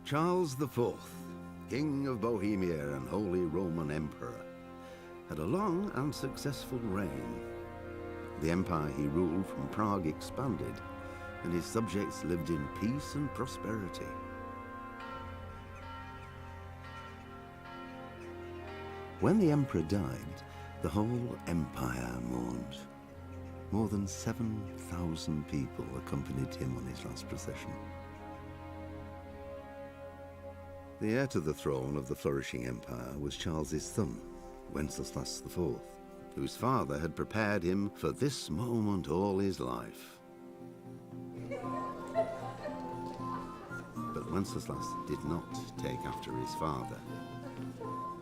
Charles IV, King of Bohemia and Holy Roman Emperor, had a long and successful reign. The empire he ruled from Prague expanded, and his subjects lived in peace and prosperity. When the emperor died, the whole empire mourned. More than 7,000 people accompanied him on his last procession. The heir to the throne of the flourishing empire was Charles's son, Wenceslas IV, whose father had prepared him for this moment all his life. But Wenceslas did not take after his father.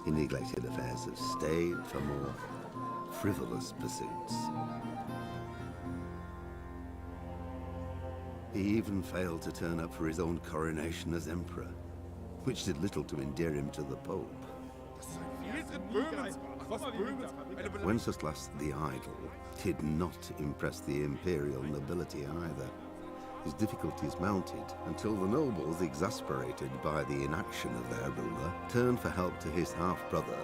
He neglected affairs of state for more frivolous pursuits. He even failed to turn up for his own coronation as emperor, which did little to endear him to the Pope. Wenceslas the Idle did not impress the imperial nobility either. His difficulties mounted until the nobles, exasperated by the inaction of their ruler, turned for help to his half-brother,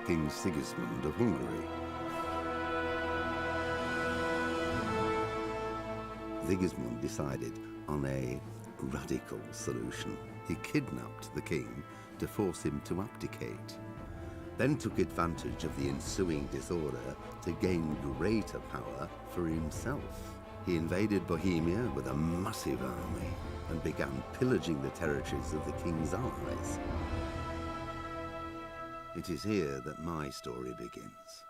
King Sigismund of Hungary. Sigismund decided on a radical solution. He kidnapped the king to force him to abdicate, then took advantage of the ensuing disorder to gain greater power for himself. He invaded Bohemia with a massive army and began pillaging the territories of the king's allies. It is here that my story begins.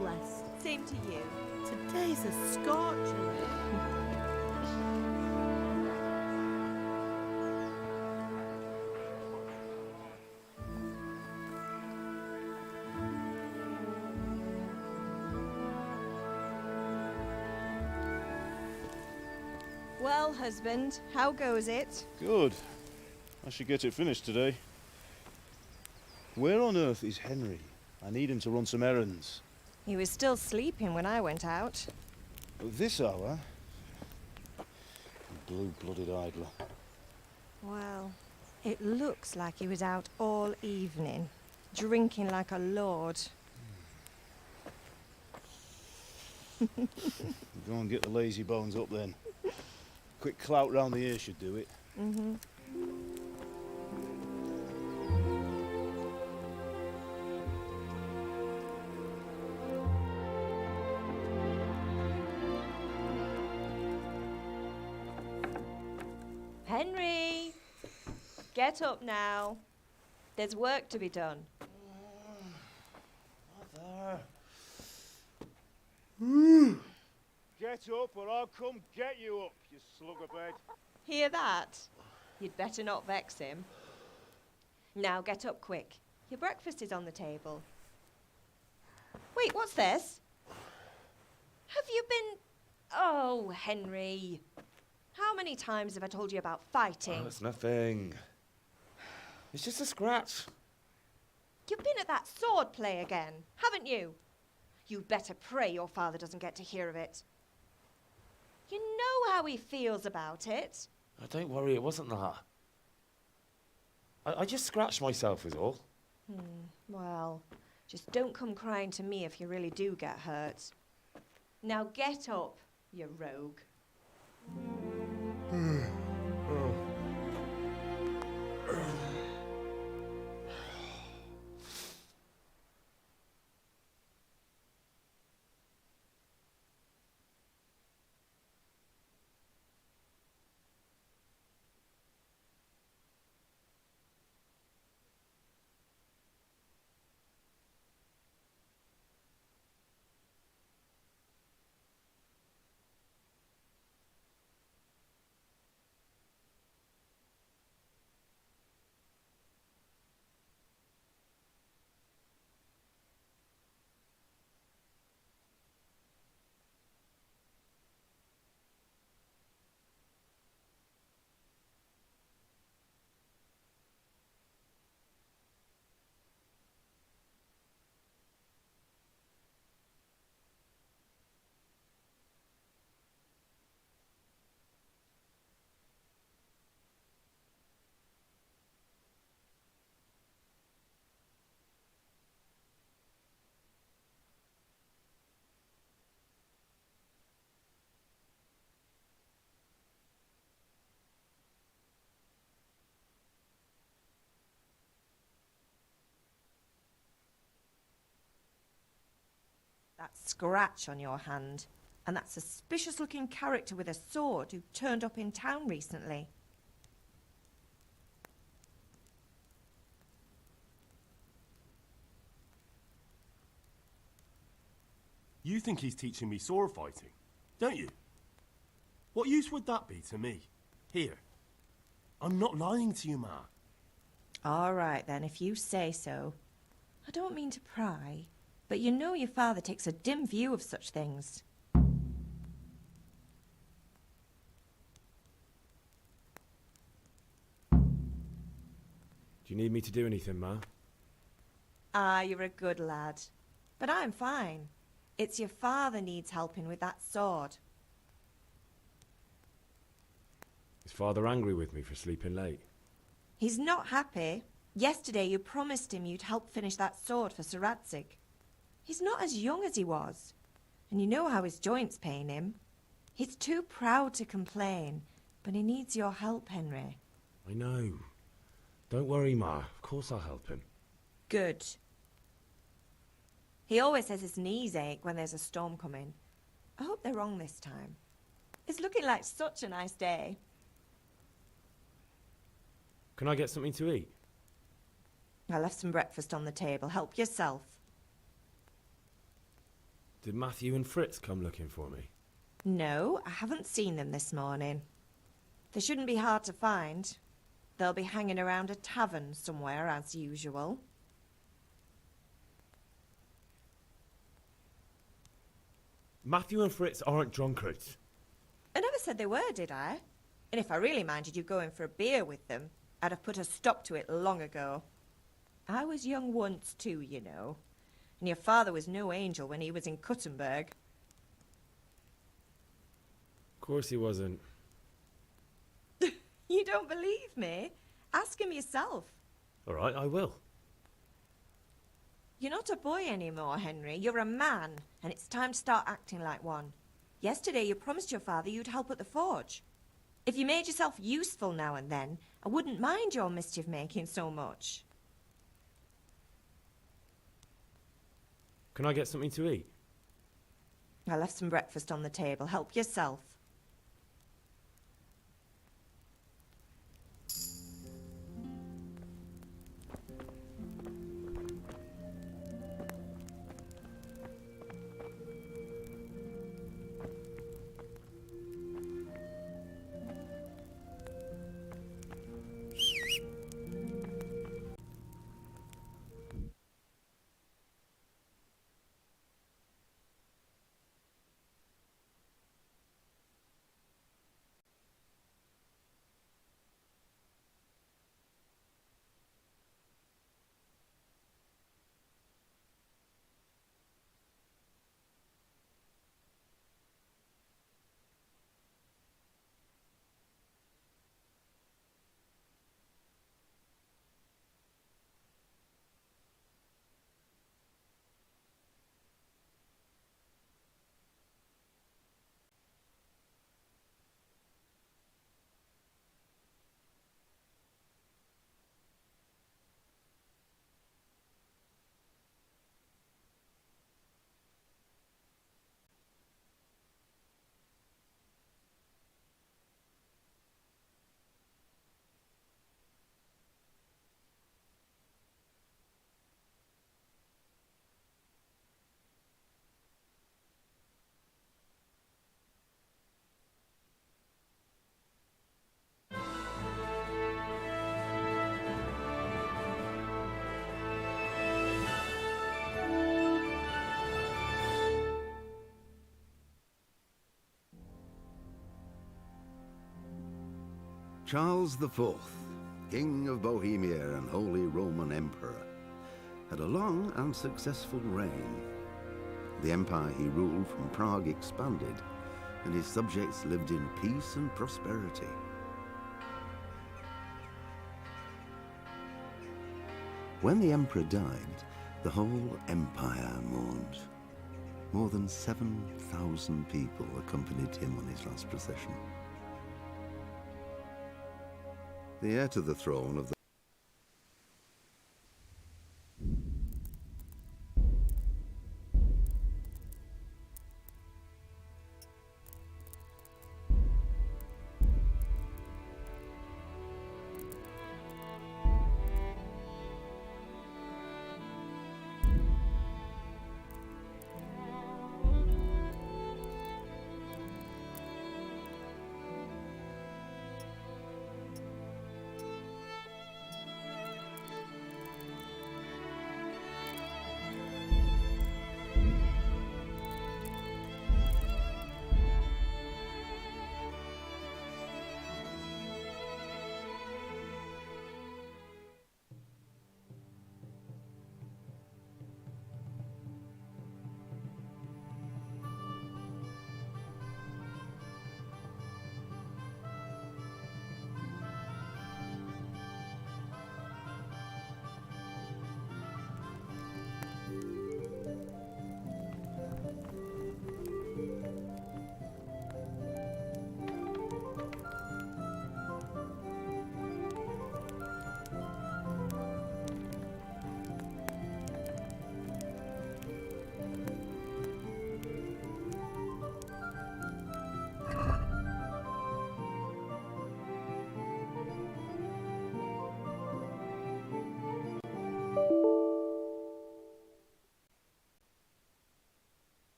blessed. Same to you. Today's a scorcher. Well, husband, how goes it? Good. I should get it finished today. Where on earth is Henry? I need him to run some errands. He was still sleeping when I went out. At this hour? Blue-blooded idler. Well, it looks like he was out all evening, drinking like a lord. Go and get the lazy bones up then. Quick clout round the ear should do it. Mm-hmm. Henry! Get up now. There's work to be done. Mother. Get up or I'll come get you up, you slug-a-bed. Hear that? You'd better not vex him. Now get up quick. Your breakfast is on the table. Wait, what's this? Have you been... Oh, Henry. How many times have I told you about fighting? Oh, it's nothing. It's just a scratch. You've been at that sword play again, haven't you? You'd better pray your father doesn't get to hear of it. You know how he feels about it. Oh, don't worry, it wasn't that. I just scratched myself is all. Well, just don't come crying to me if you really do get hurt. Now get up, you rogue. That scratch on your hand, and that suspicious-looking character with a sword who turned up in town recently. You think he's teaching me sword fighting, don't you? What use would that be to me? Here. I'm not lying to you, Ma. All right, then, if you say so. I don't mean to pry, but you know your father takes a dim view of such things. Do you need me to do anything, Ma? Ah, you're a good lad. But I'm fine. It's your father needs helping with that sword. Is Father angry with me for sleeping late? He's not happy. Yesterday you promised him you'd help finish that sword for Sir Radzig. He's not as young as he was, and you know how his joints pain him. He's too proud to complain, but he needs your help, Henry. I know. Don't worry, Ma. Of course I'll help him. Good. He always says his knees ache when there's a storm coming. I hope they're wrong this time. It's looking like such a nice day. Can I get something to eat? I left some breakfast on the table. Help yourself. Did Matthew and Fritz come looking for me? No, I haven't seen them this morning. They shouldn't be hard to find. They'll be hanging around a tavern somewhere, as usual. Matthew and Fritz aren't drunkards. I never said they were, did I? And if I really minded you going for a beer with them, I'd have put a stop to it long ago. I was young once too, you know. And your father was no angel when he was in Cuttenberg. Of course he wasn't. You don't believe me? Ask him yourself. All right, I will. You're not a boy anymore, Henry. You're a man, and it's time to start acting like one. Yesterday you promised your father you'd help at the forge. If you made yourself useful now and then, I wouldn't mind your mischief-making so much. Can I get something to eat? I left some breakfast on the table. Help yourself. Charles IV, King of Bohemia and Holy Roman Emperor, had a long and successful reign. The empire he ruled from Prague expanded, and his subjects lived in peace and prosperity. When the emperor died, the whole empire mourned. More than 7,000 people accompanied him on his last procession. The heir to the throne of the